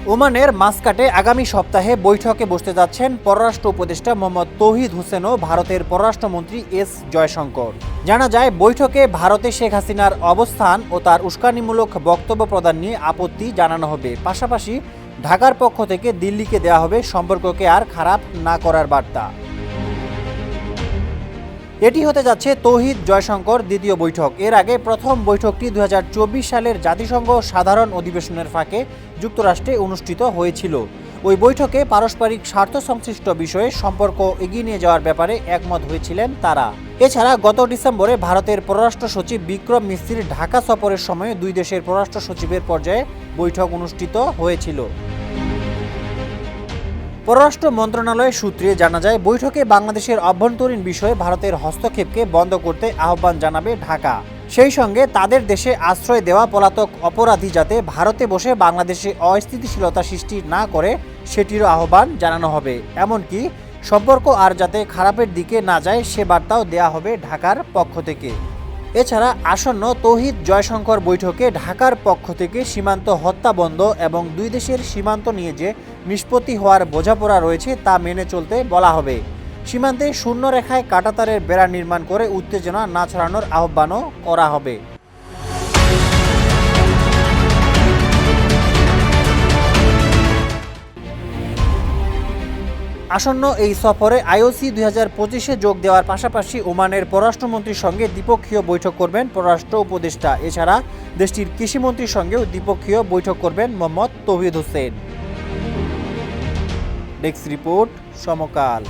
ওমানের মাসকাটে আগামী সপ্তাহে বৈঠকে বসতে যাচ্ছেন পররাষ্ট্র উপদেষ্টা মোহাম্মদ তৌহিদ হোসেন ও ভারতের পররাষ্ট্রমন্ত্রী এস জয়শঙ্কর। জানা যায়, বৈঠকে ভারতে শেখ হাসিনার অবস্থান ও তার উস্কানিমূলক বক্তব্য প্রদান নিয়ে আপত্তি জানানো হবে। পাশাপাশি ঢাকার পক্ষ থেকে দিল্লিকে দেওয়া হবে সম্পর্ককে আর খারাপ না করার বার্তা। এটি হতে যাচ্ছে তৌহিদ জয়শঙ্কর দ্বিতীয় বৈঠক। এর আগে প্রথম বৈঠকটি ২০২৪ সালের জাতিসংঘ সাধারণ অধিবেশনের ফাঁকে যুক্তরাষ্ট্রে অনুষ্ঠিত হয়েছিল। ওই বৈঠকে পারস্পরিক স্বার্থ সংশ্লিষ্ট বিষয়ে সম্পর্ক এগিয়ে নিয়ে যাওয়ার ব্যাপারে একমত হয়েছিলেন তারা। এছাড়া গত ডিসেম্বরে ভারতের পররাষ্ট্র সচিব বিক্রম মিস্ত্রির ঢাকা সফরের সময় দুই দেশের পররাষ্ট্র সচিবের পর্যায়ে বৈঠক অনুষ্ঠিত হয়েছিল। পররাষ্ট্র মন্ত্রণালয়ের সূত্রে জানা যায়, বৈঠকে বাংলাদেশের অভ্যন্তরীণ বিষয়ে ভারতের হস্তক্ষেপকে বন্ধ করতে আহ্বান জানাবে ঢাকা। সেই সঙ্গে তাদের দেশে আশ্রয় দেওয়া পলাতক অপরাধী যাতে ভারতে বসে বাংলাদেশে অস্থিতিশীলতা সৃষ্টি না করে সেটিরও আহ্বান জানানো হবে। এমনকি সম্পর্ক আর যাতে খারাপের দিকে না যায় সে বার্তাও দেওয়া হবে ঢাকার পক্ষ থেকে। এছাড়া আসন্ন তৌহিদ জয়শঙ্কর বৈঠকে ঢাকার পক্ষ থেকে সীমান্ত হত্যা বন্ধ এবং দুই দেশের সীমান্ত নিয়ে যে নিষ্পত্তি হওয়ার বোঝাপড়া রয়েছে তা মেনে চলতে বলা হবে। সীমান্তে শূন্যরেখায় কাঁটাতারের বেড়া নির্মাণ করে উত্তেজনা না ছড়ানোর আহ্বানও করা হবে। আসন্ন এই সফরে আইওসি 2025-এ যোগ দেওয়ার পাশাপাশি ওমানের পররাষ্ট্রমন্ত্রীর সঙ্গে দ্বিপক্ষীয় বৈঠক করবেন পররাষ্ট্র উপদেষ্টা। এছাড়া দেশটির কৃষিমন্ত্রীর সঙ্গেও দ্বিপক্ষীয় বৈঠক করবেন মোহাম্মদ তৌহিদ হোসেন। ডেস্ক রিপোর্ট, সমকাল।